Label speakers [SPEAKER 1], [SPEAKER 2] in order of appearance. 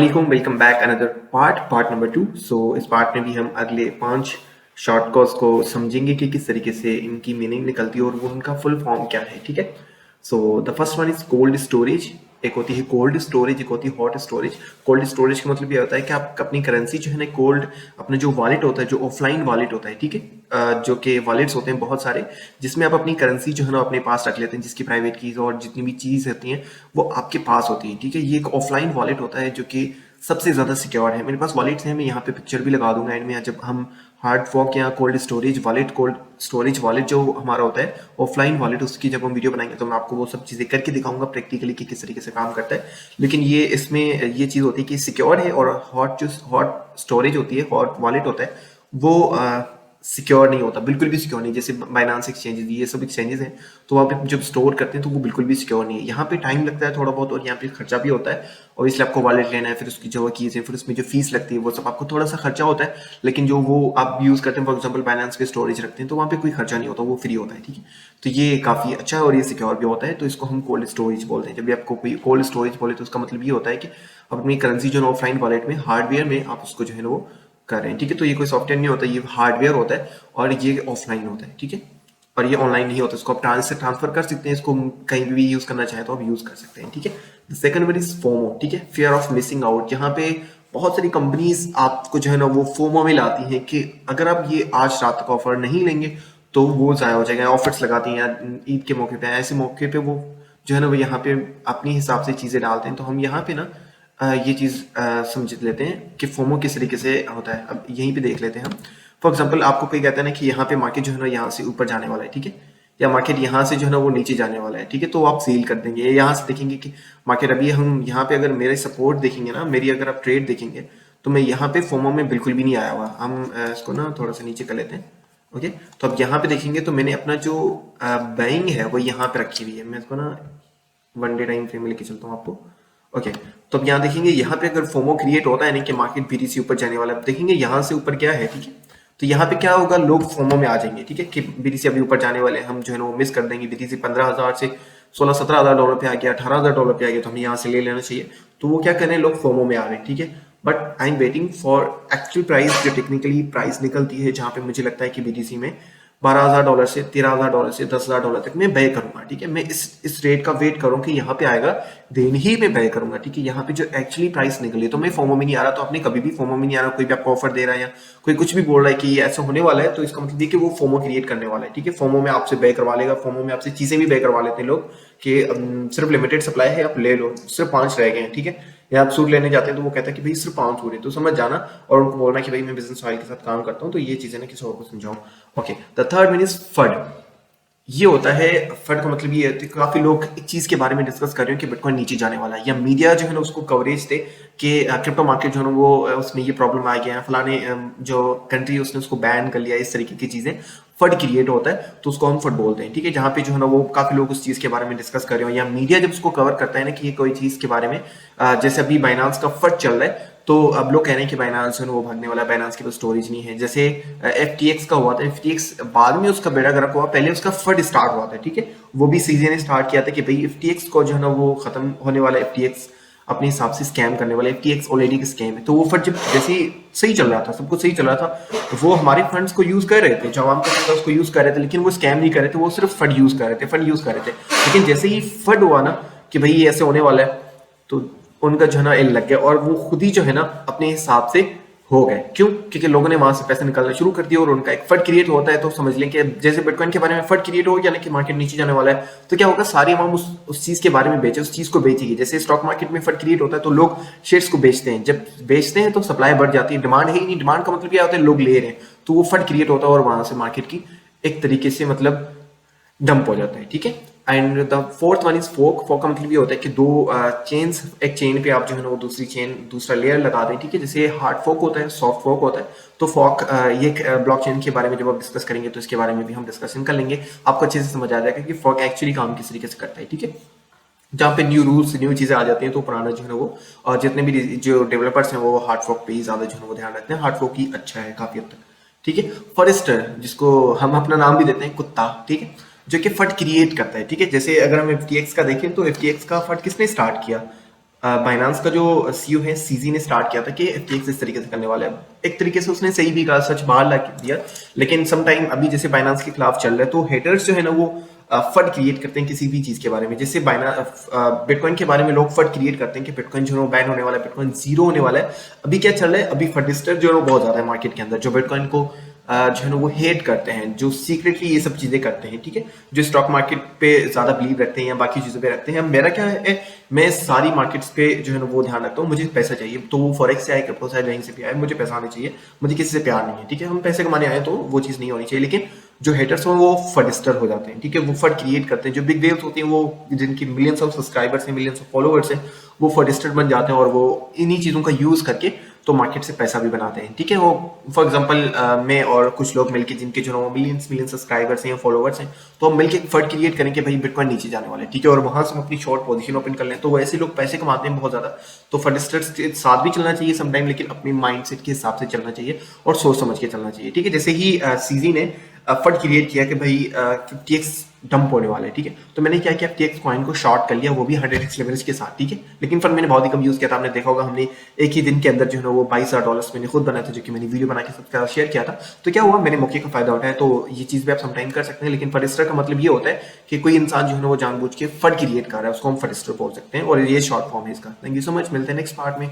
[SPEAKER 1] Welcome back another part number 2। सो इस part में भी हम अगले 5 शॉर्ट कॉज को समझेंगे कि किस तरीके से इनकी मीनिंग निकलती है और वो उनका फुल फॉर्म क्या है। ठीक है। So the first one is cold storage. एक होती है कोल्ड स्टोरेज, एक होती है हॉट स्टोरेज। कोल्ड स्टोरेज का मतलब ये होता है कि आप अपनी करेंसी जो है ना कोल्ड, अपना जो वॉलेट होता है, जो ऑफलाइन वॉलेट होता है, ठीक है, जो कि वॉलेट्स होते हैं बहुत सारे, जिसमें आप अपनी करेंसी जो है ना अपने पास रख लेते हैं, जिसकी प्राइवेट कीज और जितनी भी चीज होती हैं वो आपके पास होती है। ठीक है। ये एक ऑफलाइन वॉलेट होता है जो कि सबसे ज्यादा सिक्योर है। मेरे पास वॉलेट्स हैं, मैं यहाँ पे पिक्चर भी लगा दूंगा एंड में, जब हम हार्ड फॉर्क या कोल्ड स्टोरेज वॉलेट जो हमारा होता है ऑफलाइन वॉलेट, उसकी जब हम वीडियो बनाएंगे तो मैं आपको वो सब चीजें करके दिखाऊंगा प्रैक्टिकली कि किस तरीके से काम करता है। लेकिन ये इसमें ये चीज होती है कि सिक्योर है, और हॉट स्टोरेज होती है, हॉट वॉलेट होता है, वो सिक्योर नहीं होता, बिल्कुल भी सिक्योर नहीं। जैसे बाइनांस एक्सचेंजेस, ये सब एक्सचेंजेस हैं, तो वहाँ पे जब स्टोर करते हैं तो वो बिल्कुल भी सिक्योर नहीं है। यहाँ पे टाइम लगता है थोड़ा बहुत और यहाँ पे खर्चा भी होता है, और इसलिए आपको वॉलेट लेना है, फिर उसकी जो कीज है, फिर उसमें जो फीस लगती है, वो सब आपको थोड़ा सा खर्चा होता है। लेकिन जो वो आप यूज करते हैं, फॉर एग्जाम्पल बाइनांस के स्टोरेज रखते हैं, तो वहाँ पे कोई खर्चा नहीं होता, वो फ्री होता है। ठीक है। तो ये काफी अच्छा है और ये सिक्योर भी होता है, तो इसको हम कोल्ड स्टोरेज बोलते हैं। जब भी आपको कोई कोल्ड स्टोरेज बोले तो उसका मतलब ये होता है कि अपनी करेंसी जो ऑफलाइन वॉलेट में, हार्डवेयर में आप उसको जो है ना वो कर रहे हैं। ठीक है। तो ये कोई सॉफ्टवेयर नहीं होता, ये हार्डवेयर होता है और ये ऑफलाइन होता है। ठीक है। और ये ऑनलाइन नहीं होता, इसको आप ट्रांसफर कर सकते हैं, इसको कहीं भी यूज करना चाहे तो आप यूज कर सकते हैं। ठीक है। The second one is FOMO. ठीक है। Fear of missing out. यहाँ पे बहुत सारी कंपनीज आपको जो है ना वो फोमो में लाती हैं कि अगर आप ये आज रात तक ऑफर नहीं लेंगे तो वो जाया हो जाएगा। ऑफर्स लगाती हैं या ईद के मौके पे, ऐसे मौके पे वो जो है ना वो यहाँ पे अपने हिसाब से चीजें डालते हैं। तो हम यहाँ पे ना ये चीज समझ लेते हैं कि फोमो किस तरीके से होता है। अब यहीं पे देख लेते हैं हम। फॉर एग्जाम्पल आपको कोई कहता है ना कि यहाँ पे मार्केट जो है ना यहाँ से ऊपर जाने वाला है, ठीक है, या मार्केट यहाँ से जो है ना वो नीचे जाने वाला है, ठीक है, तो आप सेल कर देंगे। यहाँ से देखेंगे कि मार्केट अभी, हम यहाँ पे अगर मेरे सपोर्ट देखेंगे ना, मेरी अगर आप ट्रेड देखेंगे, तो मैं यहाँ पे फोमो में बिल्कुल भी नहीं आया हुआ। हम इसको ना थोड़ा सा नीचे कर लेते हैं। ओके। तो अब यहाँ पे देखेंगे तो मैंने अपना जो बाइंग है वो यहाँ पे रखी हुई है। मैं इसको ना 1 डे टाइम फ्रेम में लेके चलता हूँ आपको। ओके। तो अब यहाँ देखेंगे, यहाँ पे अगर फोमो क्रिएट होता है ना कि मार्केट बीटीसी ऊपर जाने वाला है, देखेंगे यहाँ से ऊपर क्या है, ठीक है, तो यहाँ पे क्या होगा, लोग फोमो में आ जाएंगे। ठीक है। कि बीटीसी अभी ऊपर जाने वाले हैं, हम जो है ना वो मिस कर देंगे। बीटीसी 15,000 से 16-17 हज़ार डॉलर पे आ गया, 18,000 डॉलर पे आ गया, तो हमें यहाँ से ले लेना चाहिए। तो वो क्या कर रहे हैं, लोग फोमो में आ रहे हैं। ठीक है। But I am waiting for actual price, जो टेक्निकली प्राइस निकलती है, जहाँ पे मुझे लगता है कि बीटीसी में 12,000 डॉलर से 13,000 डॉलर से 10,000 डॉलर तक मैं बे करूंगा। ठीक है। मैं इस रेट का वेट करूँ कि यहाँ पे आएगा, देन ही मैं बे करूंगा। ठीक है। यहाँ पे जो एक्चुअली प्राइस निकली, तो मैं फोमो में नहीं आ रहा। तो आपने कभी भी फोमो में नहीं आ रहा, कोई भी आपको ऑफर दे रहा है या कोई कुछ भी बोल रहा है कि ये ऐसा होने वाला है, तो इसका मतलब ये कि वो फोमो क्रिएट करने वाला है। ठीक है। फोमो में आपसे बे करवा लेगा, फोमो में आपसे चीजें भी बे करवा लेते हैं लोग कि सिर्फ लिमिटेड सप्लाई है, आप ले लो, सिर्फ 5 रह गए हैं। ठीक है। या आप सूट लेने जाते हैं तो वो कहता है कि भाई सिर्फ 5 सूट है, तो समझ जाना, और उनको बोलना कि भाई मैं बिजनेस फाइल के साथ काम करता हूँ, तो ये चीजें ना किसी और को समझाऊं। Okay. The third mean is fad. ये होता है, फंड का मतलब ये है कि काफी लोग एक चीज के बारे में डिस्कस कर रहे हो कि बिटकॉइन नीचे जाने वाला है, या मीडिया जो है ना उसको कवरेज दे कि क्रिप्टो मार्केट जो है ना वो उसमें ये प्रॉब्लम आ गया है, फलाने जो कंट्री उसने उसको बैन कर लिया, इस तरीके की चीजें, फंड क्रिएट होता है, तो उसको हम फंड बोलते हैं। ठीक है। जहाँ पे जो है ना वो काफी लोग उस चीज के बारे में डिस्कस कर रहे हो, या मीडिया जब उसको कवर करता है ना कि ये कोई चीज के बारे में, जैसे अभी बाइनांस का फंड चल रहा है, तो अब लोग कह रहे हैं कि बाइनांस है वो भागने वाला, बाइनांस के पास स्टोरेज नहीं है। जैसे एफटीएक्स का हुआ था, एफटीएक्स बाद में उसका बेड़ा गर्क हुआ, पहले उसका फंड स्टार्ट हुआ था। ठीक है। वो भी सीजन ने स्टार्ट किया था कि भाई एफटीएक्स को जो है ना वो खत्म होने वाला, एफटीएक्स अपने हिसाब से स्कैम करने वाला, एफटीएक्स ऑलरेडी स्कैम है। तो वो फंड जब जैसे सही चल रहा था, सब कुछ सही चल रहा था, तो वो हमारे फंड्स को यूज कर रहे थे, जो आवाम का उसको यूज कर रहे थे, लेकिन वो स्कैम नहीं कर रहे थे, वो सिर्फ फंड यूज कर रहे थे, फंड यूज कर रहे थे। लेकिन जैसे ही फंड हुआ ना कि भाई ये ऐसे होने वाला है, तो उनका जो है ना एल लग गया, और वो खुद ही जो है ना अपने हिसाब से हो गए। क्यों? क्योंकि लोगों ने वहां से पैसे निकालना शुरू कर दिया, और उनका एक फंड क्रिएट होता है। तो समझ लें कि जैसे बिटकॉइन के बारे में फंड क्रिएट हो गया ना कि मार्केट नीचे जाने वाला है, तो क्या होगा, सारी अवाम उस चीज के बारे में बेचे, उस चीज को बेचेगी। जैसे स्टॉक मार्केट में फंड क्रिएट होता है तो लोग शेयर्स को बेचते हैं, जब बेचते हैं तो सप्लाई बढ़ जाती है, डिमांड है ही नहीं, डिमांड का मतलब क्या होता है, लोग ले रहे हैं, तो वो फंड क्रिएट होता है, और वहां से मार्केट की एक तरीके से मतलब डंप हो जाता है। ठीक है। And the fourth one is folk. Folk का मतलब ये होता है कि दो चेन्स, एक चेन पे आप जो है ना वो दूसरी चेन, दूसरा लेयर लगा दें। ठीक है। जैसे हार्ड फोक होता है, सॉफ्ट फोक होता है, तो फोक ये ब्लॉकचेन के बारे में जब आप डिस्कस करेंगे तो इसके बारे में भी हम डिस्कशन कर लेंगे, आपको अच्छे से समझ आ जाएगा कि फोक एक्चुअली काम किस तरीके से करता है। ठीक है। जहाँ पे न्यू रूल्स, न्यू चीजें आ जाती हैं, तो पुराना जो है ना वो, और जितने भी जो डेवलपर्स हैं वो हार्ड फोक पे ही ज्यादा जो है वो ध्यान रखते हैं। हार्ड फोक ही अच्छा है काफी हद तक। ठीक है। फॉरेस्टर, जिसको हम अपना नाम भी देते हैं कुत्ता, ठीक है, जो कि फट क्रिएट करता है। ठीक है। जैसे अगर हम एफटीएक्स का देखें तो एफटीएक्स का फट किसने स्टार्ट किया, बाइनांस का जो सीईओ है सीजी ने स्टार्ट किया था कि एफटीएक्स इस तरीके से करने वाला है। एक तरीके से उसने सही भी कहा, सच बाहर ला दिया। लेकिन सम टाइम अभी जैसे बाइनांस के खिलाफ चल रहा है तो हेटर्स जो है ना वो फट क्रिएट करते हैं किसी भी चीज के बारे में। जैसे बिटकॉइन के बारे में लोग फट क्रिएट करते हैं कि बिटकॉइन जो है बैन होने वाला है, बिटकॉइन जीरो होने वाला है। अभी क्या चल रहा है, अभी फटिस्टर जो है वो बहुत ज्यादा है मार्केट के अंदर, जो बिटकॉइन को जो है ना वो हेट करते हैं, जो सीक्रेटली ये सब चीजें करते हैं, ठीक है, जो स्टॉक मार्केट पे ज्यादा बिलीव रखते हैं या बाकी चीजों पे रखते हैं। मेरा क्या है, मैं सारी मार्केट्स पे जो है ना वो ध्यान रखता हूँ। मुझे पैसा चाहिए, तो वो फॉरेक्स से आए, क्रिप्टो से आए, कहीं से भी आए, मुझे पैसा आना चाहिए। मुझे किसी से प्यार नहीं है, ठीक है। हम पैसे कमाने आए तो वो चीज नहीं होनी चाहिए। लेकिन जो हेटर्स हो वो फडिस्टर हो जाते हैं, ठीक है, वो फड क्रिएट करते हैं। जो बिग वेव्स होती हैं वो जिनकी मिलियंस ऑफ सब्सक्राइबर्स हैं, मिलियंस ऑफ फॉलोअर्स हैं, वो फडिस्टर बन जाते हैं और वो इन्हीं चीजों का यूज करके तो मार्केट से पैसा भी बनाते हैं, ठीक है। वो फॉर एग्जांपल मैं और कुछ लोग मिलके जिनके जो मिलियंस मिलियंस सब्सक्राइबर्स हैं या फॉलोअर्स हैं, तो हम मिलके फंड क्रिएट करें कि भाई बिटकॉइन नीचे जाने वाला है, ठीक है, और वहां से हम अपनी शॉर्ट पोजीशन ओपन कर लें। तो वैसे लोग पैसे कमाते हैं बहुत ज्यादा। तो फंडिस्टर्स के साथ भी चलना चाहिए समटाइम, लेकिन अपने माइंडसेट के हिसाब से चलना चाहिए और सोच समझ के चलना चाहिए, ठीक है। जैसे ही सीजी ने फंड क्रिएट किया कि भाई 50x डंप होने वाला है, ठीक है, तो मैंने क्या किया, FTX कॉइन को शॉर्ट कर लिया, वो भी 100x लेवरेज के साथ, ठीक है। लेकिन फंड मैंने बहुत ही कम यूज किया था। आपने देखा होगा हमने एक ही दिन के अंदर जो है ना वो $22,000 मैंने खुद बनाया था, जो कि मैंने वीडियो बना के सबका शेयर किया था। तो क्या हुआ, मैंने मौके का फायदा उठाया। तो ये चीज भी आप समटाइम कर सकते हैं। लेकिन फडिस्टर का मतलब ये होता है कि कोई इंसान जो है ना वो जानबूझ के फंड क्रिएट कर रहा है, उसको हम फडिस्टर बोल सकते हैं। और ये शॉर्ट फॉर्म है इसका। थैंक यू सो मच, मिलते हैं नेक्स्ट पार्ट में।